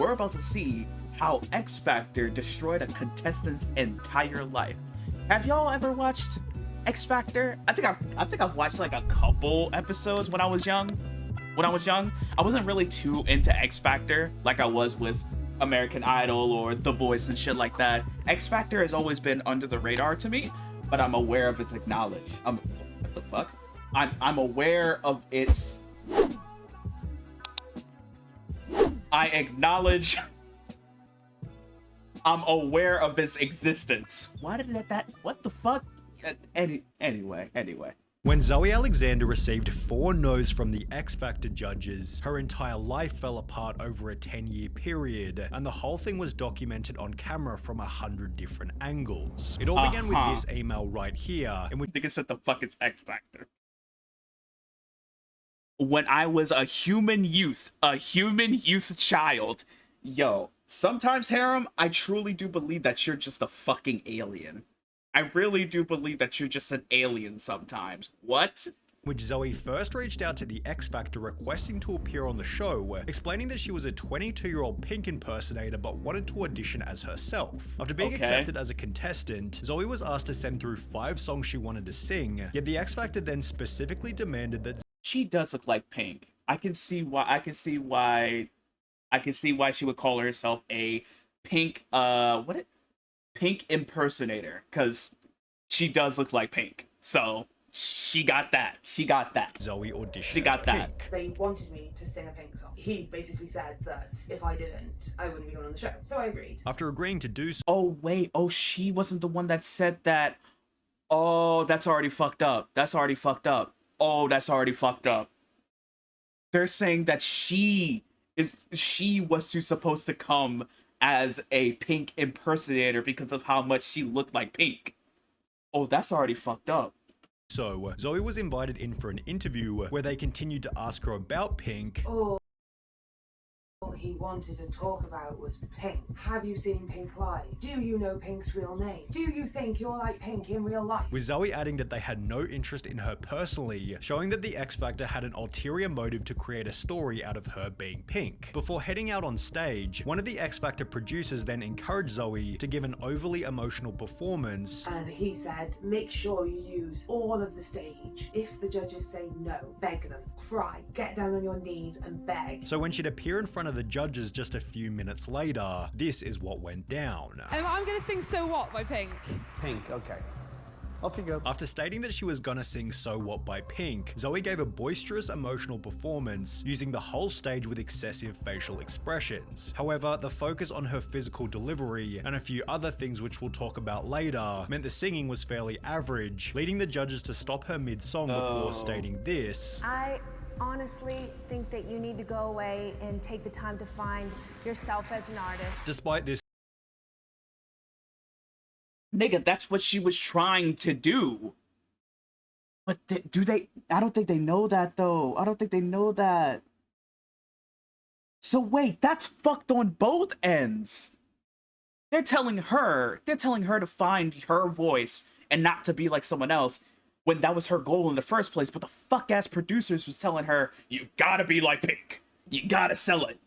you're about to see how X Factor destroyed a contestant's entire life. Have y'all ever watched X Factor? I think I've watched like a couple episodes when I was young. I wasn't really too into X Factor like I was with American Idol or The Voice and shit like that. X Factor has always been under the radar to me, but I'm aware of its acknowledge. What the fuck? I'm aware of its. I acknowledge. I'm aware of its existence. Why did that? What the fuck? Anyway. When Zoe Alexander received 4 no's from the X Factor judges, her entire life fell apart over a 10-year period, and the whole thing was documented on camera from 100 different angles. It all began with this email right here, in which I think it said the fuck it's X Factor. When I was a human youth child, yo, sometimes, Harem, I truly do believe that you're just a fucking alien. I really do believe that you're just an alien sometimes. What? which Zoe first reached out to the X Factor requesting to appear on the show, explaining that she was a 22-year-old Pink impersonator but wanted to audition as herself. After being accepted as a contestant, Zoe was asked to send through 5 songs she wanted to sing, yet the X Factor then specifically demanded that she does look like Pink. I can see why she would call herself a Pink Pink impersonator, because she does look like Pink. So she got that. Zoe auditioned. She got that. They wanted me to sing a Pink song. He basically said that if I didn't, I wouldn't be going on the show. So I agreed. After agreeing to do so. Oh wait, she wasn't the one that said that. Oh, that's already fucked up. Oh, that's already fucked up. They're saying that she was supposed to come as a Pink impersonator because of how much she looked like Pink. Oh, that's already fucked up. So, Zoe was invited in for an interview where they continued to ask her about Pink. All he wanted to talk about was Pink. Have you seen Pink live? Do you know Pink's real name? Do you think you're like Pink in real life? With Zoe adding that they had no interest in her personally, showing that the X Factor had an ulterior motive to create a story out of her being Pink. Before heading out on stage, one of the X Factor producers then encouraged Zoe to give an overly emotional performance. And he said, make sure you use all of the stage. If the judges say no, beg them, cry, get down on your knees and beg. So when she'd appear in front of the judges just a few minutes later, this is what went down. I'm gonna sing So What by Pink. Pink, okay. Off you go. After stating that she was gonna sing So What by Pink, Zoe gave a boisterous emotional performance, using the whole stage with excessive facial expressions. However, the focus on her physical delivery and a few other things which we'll talk about later meant the singing was fairly average, leading the judges to stop her mid-song before stating this. I honestly think that you need to go away and take the time to find yourself as an artist. Despite this, Nigga, that's what she was trying to do. But do they? I don't think they know that, though. I don't think they know that. So wait, that's fucked on both ends. They're telling her to find her voice and not to be like someone else, when that was her goal in the first place. But the fuck-ass producers was telling her, you gotta be like Pink. You gotta sell it.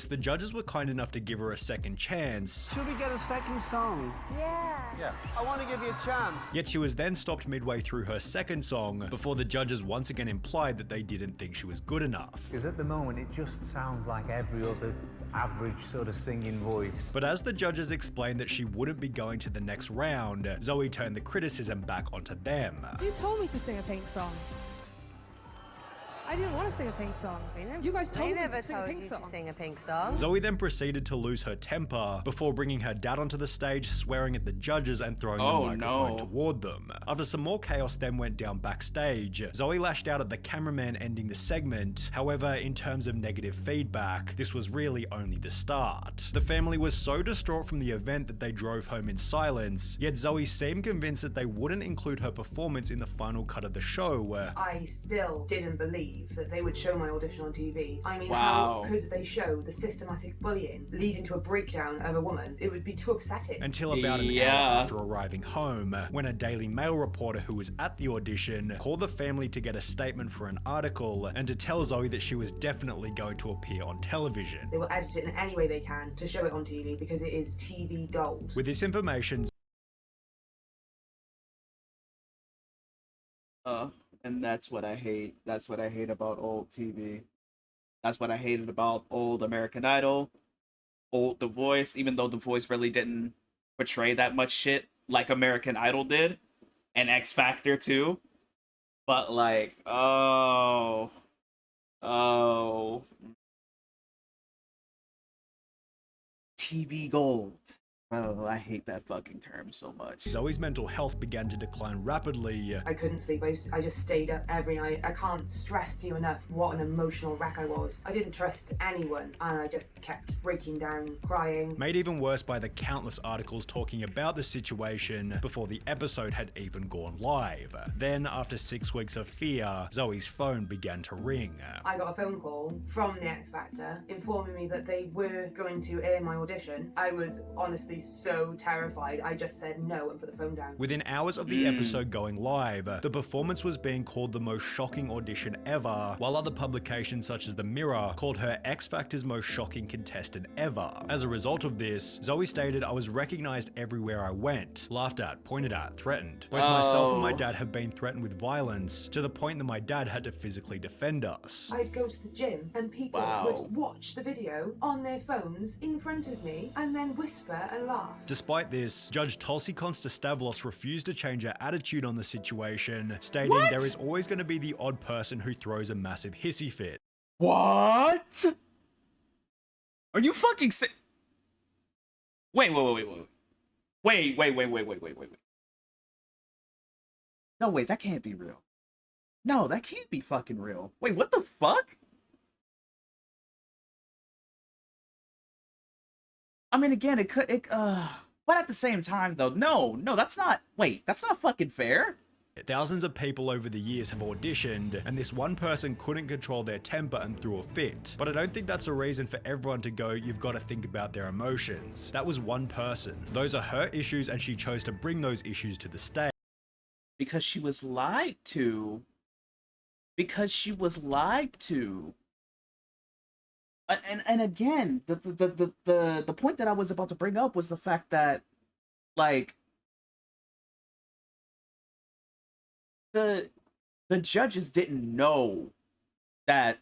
the judges were kind enough to give her a second chance. Should we get a second song? Yeah. I want to give you a chance. Yet she was then stopped midway through her second song before the judges once again implied that they didn't think she was good enough. Because at the moment it just sounds like every other average sort of singing voice. But as the judges explained that she wouldn't be going to the next round, Zoe turned the criticism back onto them. You told me to sing a Pink song. I didn't want to sing a Pink song. You guys told me to sing a Pink song. Zoe then proceeded to lose her temper before bringing her dad onto the stage, swearing at the judges and throwing the microphone toward them. After some more chaos then went down backstage, Zoe lashed out at the cameraman ending the segment. However, in terms of negative feedback, this was really only the start. The family was so distraught from the event that they drove home in silence, yet Zoe seemed convinced that they wouldn't include her performance in the final cut of the show. I still didn't believe believe that they would show my audition on TV. I mean, Wow. how could they show the systematic bullying leading to a breakdown of a woman? It would be too upsetting. Until about an Yeah. hour after arriving home, when a Daily Mail reporter who was at the audition called the family to get a statement for an article and to tell Zoe that she was definitely going to appear on television. They will edit it in any way they can to show it on TV because it is TV gold. With this information, And that's what I hate. That's what I hate about old TV. That's what I hated about old American Idol, old The Voice, even though The Voice really didn't portray that much shit like American Idol did, and X Factor too. But like, oh, TV gold. Oh, I hate that fucking term so much. Zoe's mental health began to decline rapidly. I couldn't sleep. I just stayed up every night. I can't stress to you enough what an emotional wreck I was. I didn't trust anyone, and I just kept breaking down, crying. Made even worse by the countless articles talking about the situation before the episode had even gone live. Then, after 6 weeks of fear, Zoe's phone began to ring. I got a phone call from the X Factor informing me that they were going to air my audition. I was honestly so terrified. I just said no and put the phone down. Within hours of the episode going live, the performance was being called the most shocking audition ever, while other publications such as The Mirror called her X Factor's most shocking contestant ever. As a result of this, Zoe stated, "I was recognized everywhere I went, laughed at, pointed at, threatened. Both myself and my dad have been threatened with violence, to the point that my dad had to physically defend us." I'd go to the gym and people would watch the video on their phones in front of me and then whisper and laugh. Despite this, Judge Tulsi Konstastavlos refused to change her attitude on the situation, stating there is always going to be the odd person who throws a massive hissy fit. What? Are you fucking Wait. No, wait, that can't be real. No, that can't be fucking real. Wait, what the fuck? I mean, again, but at the same time, though, no, that's not fucking fair. Thousands of people over the years have auditioned, and this one person couldn't control their temper and threw a fit. But I don't think that's a reason for everyone to go, "You've got to think about their emotions." That was one person. Those are her issues, and she chose to bring those issues to the stage. Because she was lied to. And again, the point that I was about to bring up was the fact that, like, the judges didn't know that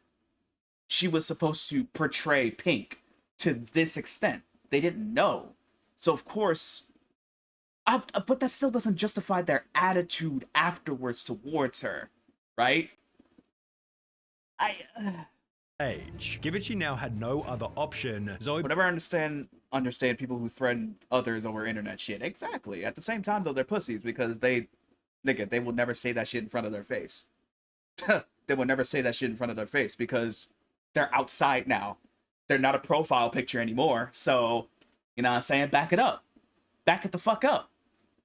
she was supposed to portray Pink to this extent. They didn't know. So of course, but that still doesn't justify their attitude afterwards towards her, right? Given she now had no other option, Zoe... Whenever I understand people who threaten others over internet shit. Exactly. At the same time, though, they're pussies because they will never say that shit in front of their face. They will never say that shit in front of their face because they're outside now. They're not a profile picture anymore. So, you know what I'm saying? Back it up. Back it the fuck up.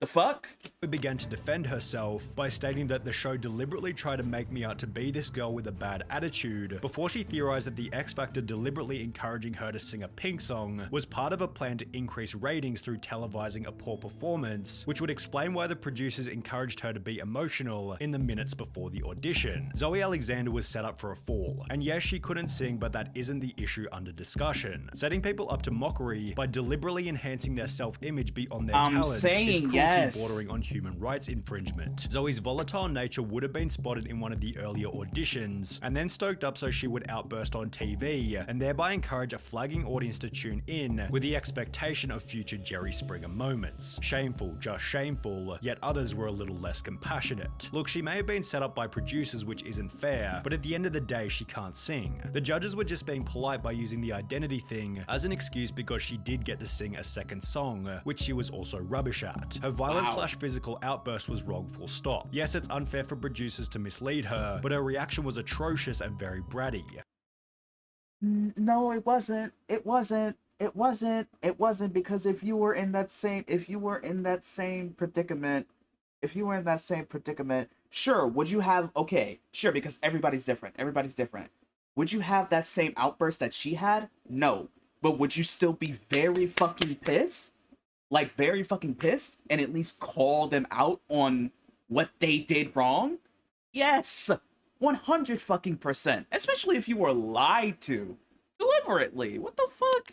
The fuck? Began to defend herself by stating that the show deliberately tried to make me out to be this girl with a bad attitude, before she theorized that the X Factor deliberately encouraging her to sing a Pink song was part of a plan to increase ratings through televising a poor performance, which would explain why the producers encouraged her to be emotional in the minutes before the audition. Zoe Alexander was set up for a fall, and yes, she couldn't sing, but that isn't the issue under discussion. Setting people up to mockery by deliberately enhancing their self-image beyond their talents is cruelty bordering on human rights infringement. Zoe's volatile nature would have been spotted in one of the earlier auditions, and then stoked up so she would outburst on TV, and thereby encourage a flagging audience to tune in with the expectation of future Jerry Springer moments. Shameful, just shameful, yet others were a little less compassionate. Look, she may have been set up by producers, which isn't fair, but at the end of the day, she can't sing. The judges were just being polite by using the identity thing as an excuse because she did get to sing a second song, which she was also rubbish at. Her violent/physical outburst was wrong, full stop. Yes, it's unfair for producers to mislead her, but her reaction was atrocious and very bratty. No, it wasn't. It wasn't because if you were in that same predicament, if you were in that same predicament, sure, would you have, okay, sure, because everybody's different. Everybody's different. Would you have that same outburst that she had? No. But would you still be very fucking pissed? Like, very fucking pissed? And at least call them out on what they did wrong? Yes! 100 fucking %. Especially if you were lied to. Deliberately. What the fuck?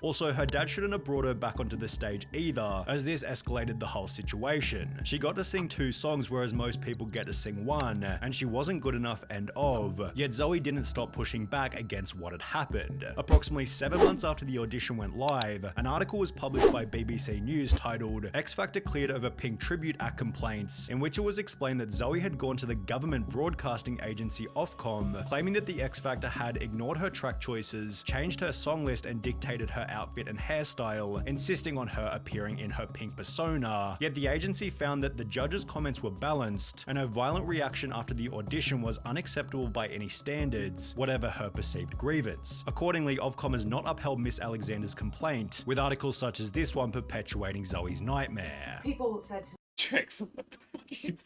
Also, her dad shouldn't have brought her back onto the stage either, as this escalated the whole situation. She got to sing 2 songs, whereas most people get to sing 1, and she wasn't good enough end of. Yet Zoe didn't stop pushing back against what had happened. Approximately 7 months after the audition went live, an article was published by BBC News titled "X Factor Cleared Over Pink Tribute Act Complaints," in which it was explained that Zoe had gone to the government broadcasting agency Ofcom, claiming that the X Factor had ignored her track choices, changed her song list, and dictated her outfit and hairstyle, insisting on her appearing in her pink persona. Yet the agency found that the judges' comments were balanced, and her violent reaction after the audition was unacceptable by any standards, whatever her perceived grievance. Accordingly, Ofcom has not upheld Miss Alexander's complaint, with articles such as this one perpetuating Zoe's nightmare. People said to Tricks, what the fuck is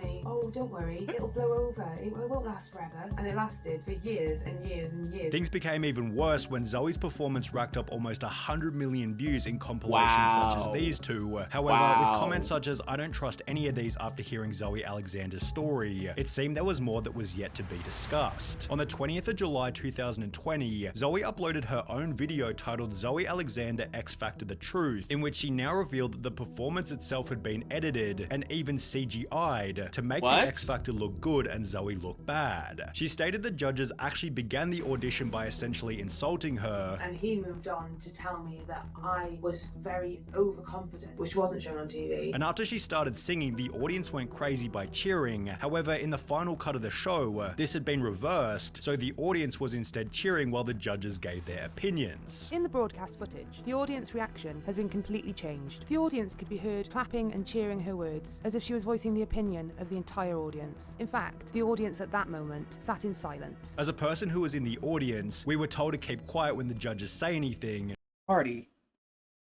me, oh, don't worry, it'll blow over, it won't last forever. And it lasted for years and years and years. Things became even worse when Zoe's performance racked up almost 100 million views in compilations such as these two. However, with comments such as "I don't trust any of these" after hearing Zoe Alexander's story, it seemed there was more that was yet to be discussed. On the 20th of July 2020, Zoe uploaded her own video titled "Zoe Alexander X Factor The Truth," in which she now revealed that the performance itself had been edited and even CGI'd to make the X Factor look good and Zoe look bad. She stated that judges actually began the audition by essentially insulting her. And he moved on to tell me that I was very overconfident, which wasn't shown on TV. And after she started singing, the audience went crazy by cheering. However, in the final cut of the show, this had been reversed, so the audience was instead cheering while the judges gave their opinions. In the broadcast footage, the audience reaction has been completely changed. The audience could be heard clapping and cheering her words, as if she was voicing the opinion of the entire audience. In fact, the audience at that moment sat in silence. As a person who was in the audience, we were told to keep quiet when the judges say anything. Party.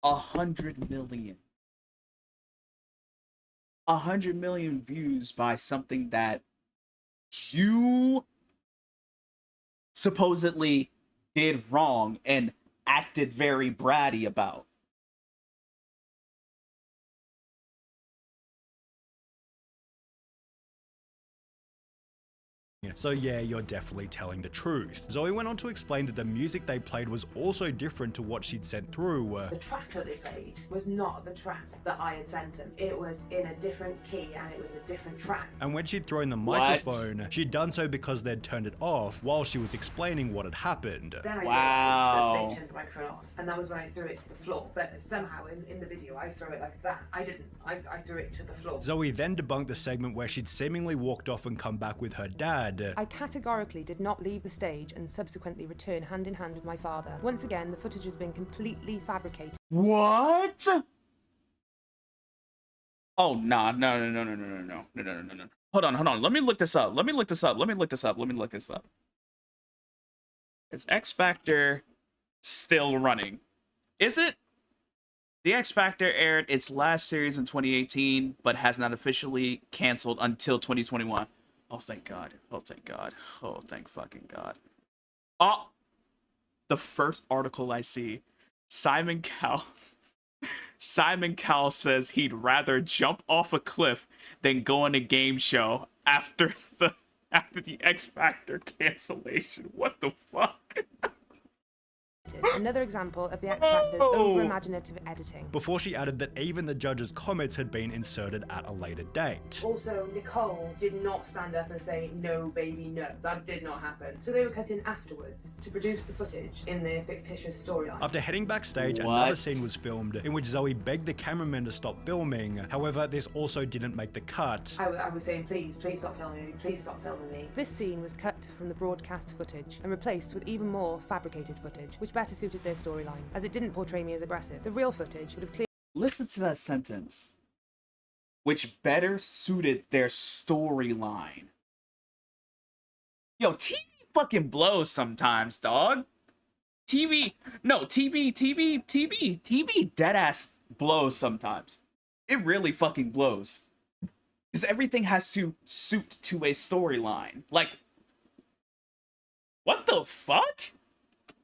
100 million. 100 million views by something that you supposedly did wrong and acted very bratty about. So yeah, you're definitely telling the truth. Zoe went on to explain that the music they played was also different to what she'd sent through. The track that they played was not the track that I had sent him. It was in a different key and it was a different track. And when she'd thrown the microphone, she'd done so because they'd turned it off while she was explaining what had happened. Then I realized that they turned the microphone off, and that was when I threw it to the floor. But somehow in the video I threw it like that. I didn't. I threw it to the floor. Zoe then debunked the segment where she'd seemingly walked off and come back with her dad. I categorically did not leave the stage and subsequently return hand in hand with my father. Once again, the footage has been completely fabricated. What? Oh, nah, no. Hold on. Let me look this up. Is X Factor still running? Is it? The X Factor aired its last series in 2018, but has not officially canceled until 2021. Oh, thank God. Oh, thank fucking God. Oh! The first article I see, Simon Cowell says he'd rather jump off a cliff than go on a game show after the X Factor cancellation. What the fuck? Another example of the X Factor's over-imaginative editing. Before she added that even the judges' comments had been inserted at a later date. Also, Nicole did not stand up and say, "No, baby, no." That did not happen. So they were cut in afterwards to produce the footage in their fictitious storyline. After heading backstage, another scene was filmed in which Zoe begged the cameraman to stop filming. However, this also didn't make the cut. I was saying, please stop filming me, please stop filming me. This scene was cut from the broadcast footage and replaced with even more fabricated footage, which better suited their storyline, as it didn't portray me as aggressive. The real footage would have clearly... Listen to that sentence. Which better suited their storyline. Yo, TV fucking blows sometimes, dog. TV deadass blows sometimes. it really fucking blows. Because everything has to suit to a storyline. Like, what the fuck?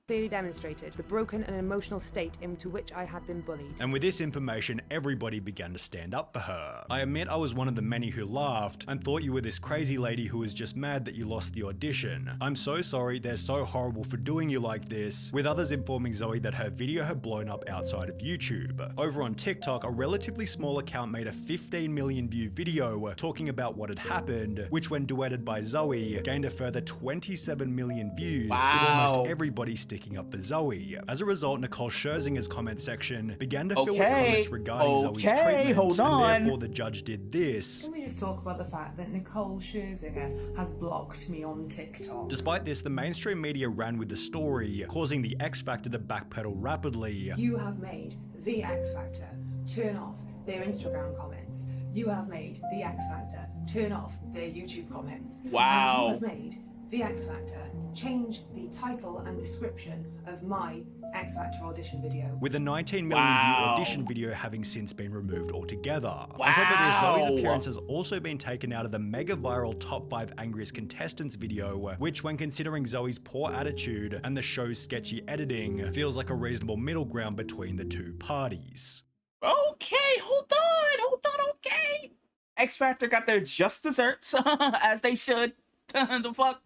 Clearly demonstrated the broken and emotional state into which I had been bullied. And with this information, everybody began to stand up for her. I admit I was one of the many who laughed and thought you were this crazy lady who was just mad that you lost the audition. I'm so sorry, they're so horrible for doing you like this, with others informing Zoe that her video had blown up outside of YouTube. Over on TikTok, a relatively small account made a 15 million view video talking about what had happened, which when duetted by Zoe, gained a further 27 million views, with almost everybody sticking up for Zoe. As a result, Nicole Scherzinger's comment section began to fill with comments regarding Zoe's treatment, and therefore the judge did this. Can we just talk about the fact that Nicole Scherzinger has blocked me on TikTok? Despite this, the mainstream media ran with the story, causing the X Factor to backpedal rapidly. You have made the X Factor turn off their Instagram comments. You have made the X Factor turn off their YouTube comments. Wow. And you have made the X Factor change the title and description of my X Factor audition video. With a 19 million view audition video having since been removed altogether. On top of this, Zoe's appearance has also been taken out of the mega viral top 5 angriest contestants video, which when considering Zoe's poor attitude and the show's sketchy editing, feels like a reasonable middle ground between the two parties. Okay, hold on, okay. X Factor got their just desserts, as they should. The fuck?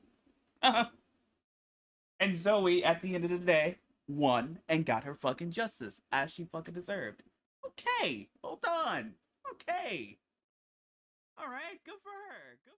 And Zoe, at the end of the day, won and got her fucking justice, as she fucking deserved. Okay, hold on. Okay. Alright, good for her. Good